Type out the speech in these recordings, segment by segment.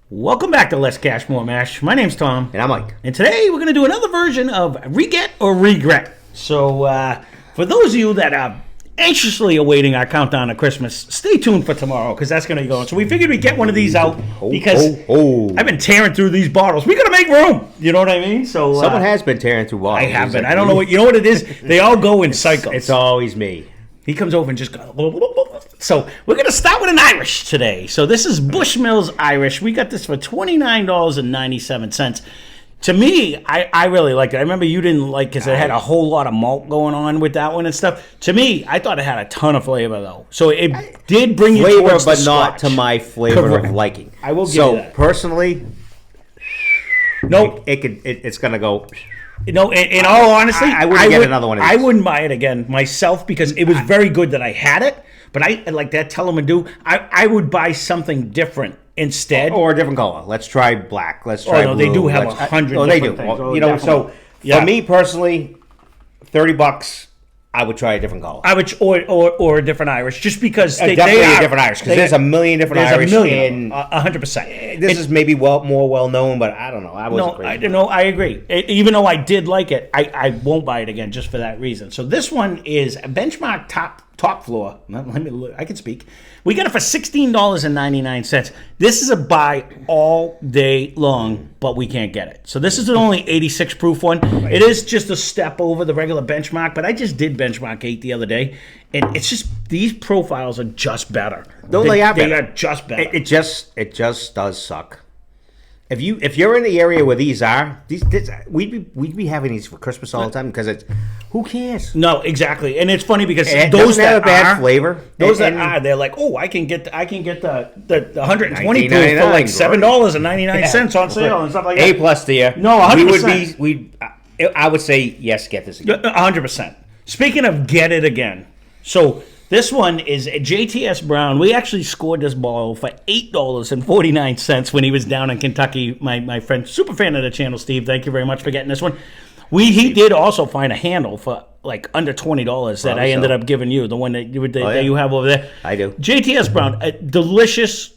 Welcome back to Lesscashmoremash. My name's Tom. And I'm Mike. And today we're going to do another version of Re-Get or Regret. So for those of you that are anxiously awaiting our countdown to Christmas, stay tuned for tomorrow because that's going to be going. So we figured we'd get one of these out because I've been tearing through these bottles. We got to make room. You know what I mean? So someone has been tearing through bottles. I have been. I don't know what, you know what it is? They all go in cycles. It's always me. He comes over and just goes. So we're going to start with an Irish today. So this is Bushmills Irish. We got this for $29.97. To me, I really liked it. I remember you didn't like because it had a whole lot of malt going on with that one and stuff. To me, I thought it had a ton of flavor though. So it did bring you flavor, towards but the not Scotch. to my flavor Correct. of liking. I will give you that. Personally, nope. It's gonna go. No, in all honesty, I wouldn't get another one of these. I wouldn't buy it again myself because it was very good that I had it. But I like that tell them and do. I would buy something different instead, or a different color. Let's try black. Let's try. Oh no, blue. they do have 100. Oh, they do. Things. Well, you know, definitely. so for me personally, $30. I would try a different color. I would or a different Irish, just because they definitely are a different Irish because there's a million different Irish. There's a million, 100%. This is maybe more well known, but I don't know. I wasn't crazy. I don't know. I agree. Even though I did like it, I won't buy it again just for that reason. So this one is a benchmark top floor. Let me look. I can speak. We got it for $16.99. This is a buy all day long, but we can't get it. So this is an only 86 proof one. It is just a step over the regular benchmark, but I just did benchmark 8 the other day, and it's just these profiles are just better. No, they are better. They are just better. It just does suck. If you're in the area where these are, we'd be having these for Christmas all the time because it's who cares? No, exactly, and it's funny because it those that have a bad flavor. Those that are, they're like, oh, I can get the 120 proof for like $7.99 on sale and stuff like that. A+ to you. No, 100%. I would say yes. Get this again. 100%. Speaking of get it again, so. This one is a JTS Brown. We actually scored this bottle for $8.49 when he was down in Kentucky. My friend, super fan of the channel, Steve. Thank you very much for getting this one. He did also find a handle for like under $20 that I ended up giving you, the one that you have over there. I do. JTS Brown, a delicious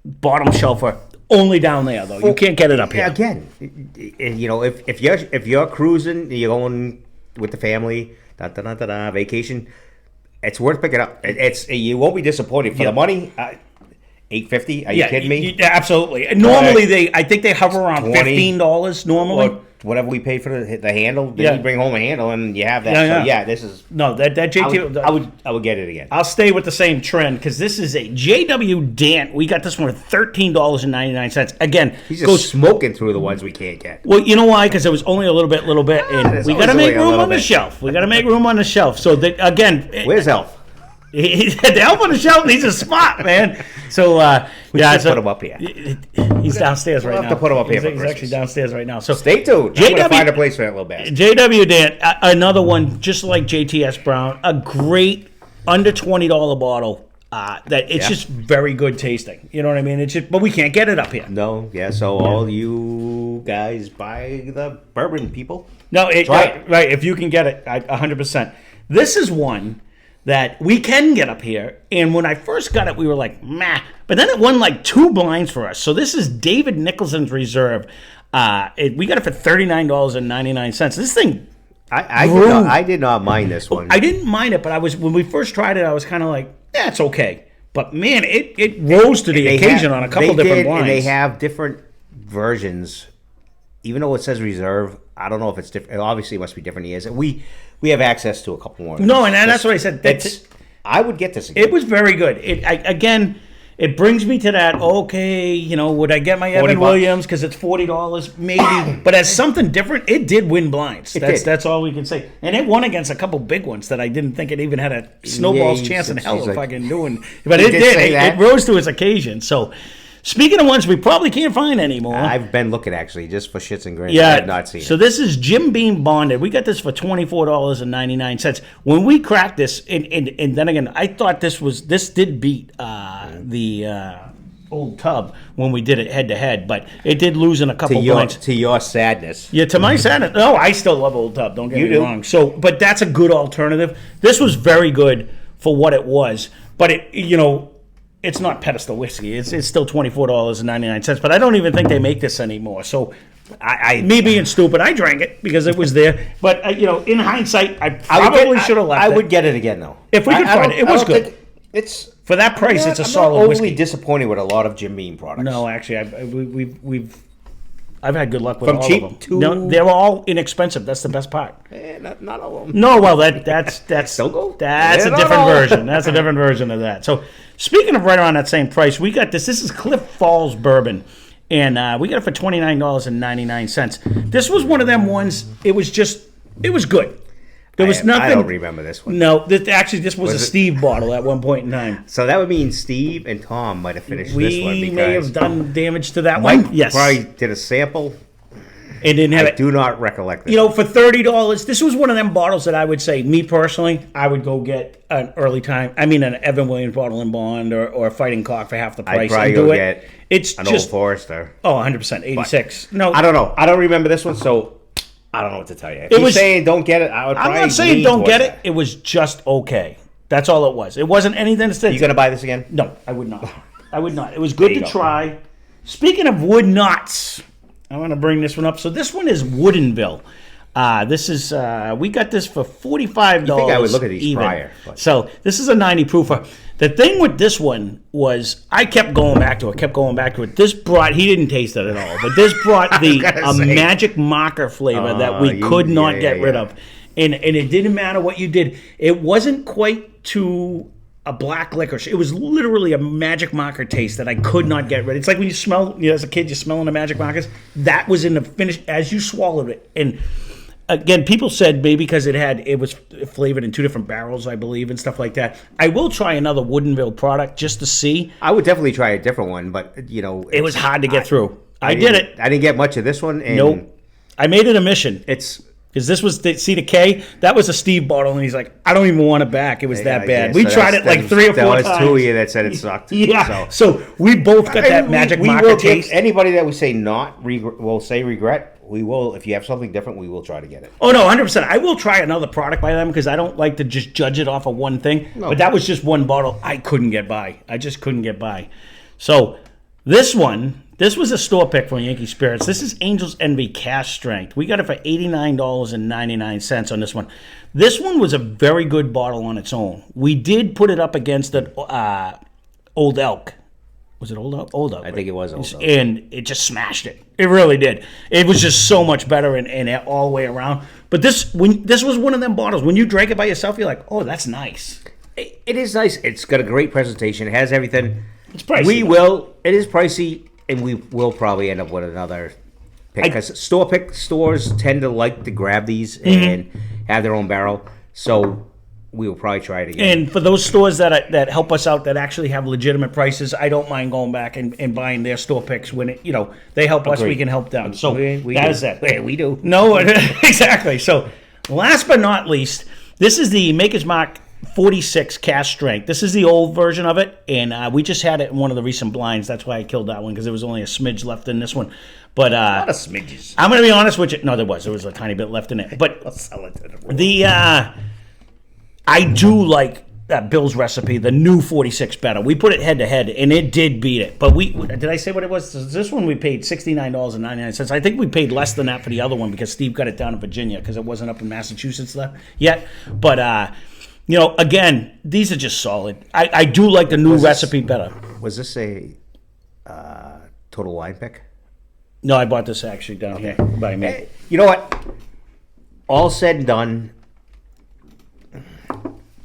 bottom shelfer. Only down there though. You can't get it up here. Again, you know, if you're cruising, you're going with the family, vacation. It's worth picking up. You won't be disappointed for the money. $8.50? Are you kidding me? Yeah, absolutely. Normally, I think they hover around $15 normally. Or whatever we paid for the handle. Then you bring home a handle and you have that. So this is that JT. I would get it again. I'll stay with the same trend because this is a JW Dant. We got this one for $13.99. Again, he's just smoking through the ones we can't get. Well, you know why? Because it was only a little bit, and we got to make room on the shelf. We got to make room on the shelf. So again, where's Elf? The Elf on the shelf needs a spot, man. So we should put him up here. He's downstairs right now. We'll have to put him up here. He's actually downstairs right now. So stay tuned. I'm gonna find a place for that little bastard. JW Dan, another one just like JTS Brown, a great under $20 bottle. It's just very good tasting. You know what I mean? But we can't get it up here. No, so all you guys buy the bourbon, people. No, right. If you can get it, 100%. This is one that we can get up here, and when I first got it, we were like, meh. But then it won like 2 blinds for us. So this is David Nicholson's Reserve. We got it for $39.99. This thing, I did not mind this one. I didn't mind it, but when we first tried it, I was kind of like, yeah, it's okay. But man, it rose to the occasion on a couple different blinds. And they have different versions. Even though it says Reserve, I don't know if it's different. Obviously, it must be different years. We have access to a couple more. No, and that's what I said. I would get this again. It was very good. It brings me to that, okay, would I get my Evan Williams because it's $40? Maybe. But as something different, it did win blinds. That's all we can say. And it won against a couple big ones that I didn't think it even had a snowball's chance in hell of fucking doing. But it did. It rose to its occasion. So, speaking of ones we probably can't find anymore. I've been looking, actually, just for shits and grins. Yeah, I have not seen it. So this is Jim Beam Bonded. We got this for $24.99. When we cracked this, and then again, I thought this did beat the Old Tub when we did it head-to-head, but it did lose in a couple points. To your sadness. Yeah, to my sadness. No, I still love Old Tub, don't get me wrong. So, but that's a good alternative. This was very good for what it was, but it's not pedestal whiskey. It's still $24.99. But I don't even think they make this anymore. So, me being stupid, I drank it because it was there. But in hindsight, I probably should have left. I would get it again though. If we could find it. It was good. It's for that price. It's a I'm solid not whiskey. overly disappointed with a lot of Jim Beam products. No, actually, I've had good luck with From all cheap of them. to- No, they're all inexpensive. That's the best part. Not all of them. No, well, that's Don't go. that's Yeah, a different no. version. That's a different version of that. So, speaking of right around that same price, we got this. This is Cliff Falls Bourbon, and we got it for $29.99. This was one of them ones. It was good. There was nothing. I don't remember this one. No, this was a it- Steve bottle at one point in time. So that would mean Steve and Tom might have finished this one We because may have done damage to that Mike one. Yes, probably did a sample. it didn't have I it. do not recollect this. For $30, this was one of them bottles that I would say, me personally, I would go get an an Evan Williams bottle and bond or a Fighting Cock for half the I'd price probably and do go it. get It's an just Old Forester. 100% 86. No, I don't know. I don't remember this one, so I don't know what to tell you. If you're was- saying don't get it, I would I'm probably not saying lean don't towards get it. that. It was just okay. That's all it was. It wasn't anything to say. You gonna buy this again? No, I would not. I would not. It was good There you to go. try. Speaking of wood knots, I want to bring this one up. So this one is Woodinville. This is we got this for $45. You think I would look at these even. prior, but- So this is a 90 proofer. The thing with this one was I kept going back to it. This brought, he didn't taste it at all, but this brought a say. magic marker flavor that we could not get rid of. And it didn't matter what you did. It wasn't quite to a black licorice. It was literally a magic marker taste that I could not get rid of. It's like when you smell, as a kid, you're smelling the magic markers. That was in the finish as you swallowed it. And again, people said maybe because it was flavored in 2 different barrels, I believe, and stuff like that. I will try another Woodinville product just to see. I would definitely try a different one, but It was hard to get through. I did didn't- it. I didn't get much of this one. And Nope. I made it a mission. It's Because this was, see the K? That was a Steve bottle, and he's like, I don't even want it back. It was that bad. We so tried it like 3 or 4 times. That was 2 of you that said it sucked. Yeah. So we both got that magic we marker will give taste. anybody that we say will say regret. We will, if you have something different, we will try to get it. Oh, no, 100%. I will try another product by them because I don't like to just judge it off of one thing. No. But that was just one bottle I couldn't get by. I just couldn't get by. So this was a store pick from Yankee Spirits. This is Angel's Envy Cash Strength. We got it for $89.99 on this one. This one was a very good bottle on its own. We did put it up against the Old Elk. Was it Old Elk? Old Elk. I think it was Old Elk. And it just smashed it. It really did. It was just so much better and all the way around. But this was one of them bottles. When you drank it by yourself, you're like, oh, that's nice. It is nice. It's got a great presentation. It has everything. It's pricey. It is pricey, and we will probably end up with another pick. Because stores tend to like to grab these and have their own barrel. So we will probably try it again. And for those stores that help us out, that actually have legitimate prices, I don't mind going back and buying their store picks when they help us, we can help them. So we that do. is that. Yeah, we do. No, exactly. So last but not least, this is the Maker's Mark 46 Cash Strength. This is the old version of it, and we just had it in one of the recent blinds. That's why I killed that one, because there was only a smidge left in this one. But A lot of smidges. I'm going to be honest with you. No, there was a tiny bit left in it. But I'll sell it to the I do like Bill's recipe, the new 46 better. We put it head to head, and it did beat it. But did I say what it was? This one we paid $69.99. I think we paid less than that for the other one because Steve got it down in Virginia because it wasn't up in Massachusetts yet. But again, these are just solid. I do like the new recipe better. Was this a total wine pick? No, I bought this actually down here by me. Hey, you know what? All said and done,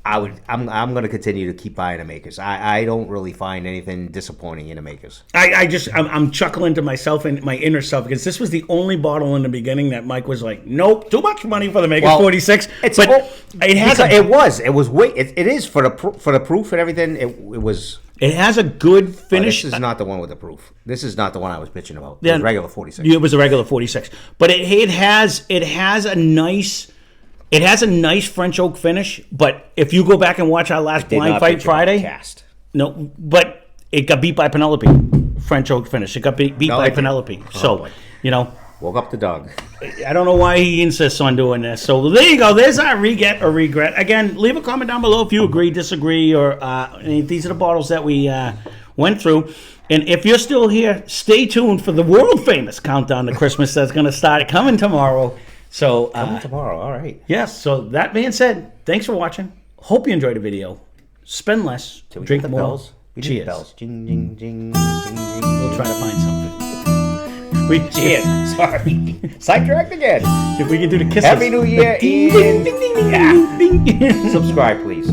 I'm going to continue to keep buying the Makers. I don't really find anything disappointing in the Makers. I'm chuckling to myself and my inner self because this was the only bottle in the beginning that Mike was like, nope, too much money for the Maker's 46. It is for the proof and everything. It was. It has a good finish. This is not the one with the proof. This is not the one I was bitching about. It was regular 46. It was a regular 46, but it has a nice. It has a nice French oak finish, but if you go back and watch our last Blind Fight Friday, no, but it got beat by Penelope. French oak finish. It got beat by Penelope. So, Woke up the dog. I don't know why he insists on doing this. So there you go. There's our re-get or regret. Again, leave a comment down below if you agree, disagree, or these are the bottles that we went through. And if you're still here, stay tuned for the world-famous countdown to Christmas that's going to start coming tomorrow. So Coming tomorrow. All right. yes, so that being said, thanks for watching. Hope you enjoyed the video. Spend less, drink the more. bells. We did the Cheers. bells. Jing, jing, jing, jing, jing. We'll try to find something. Cheers. Sorry. Sidetracked again. If we can do the kisses. Happy New Year Ding, ding, and ding, ding, ding, ding, ding. subscribe, please.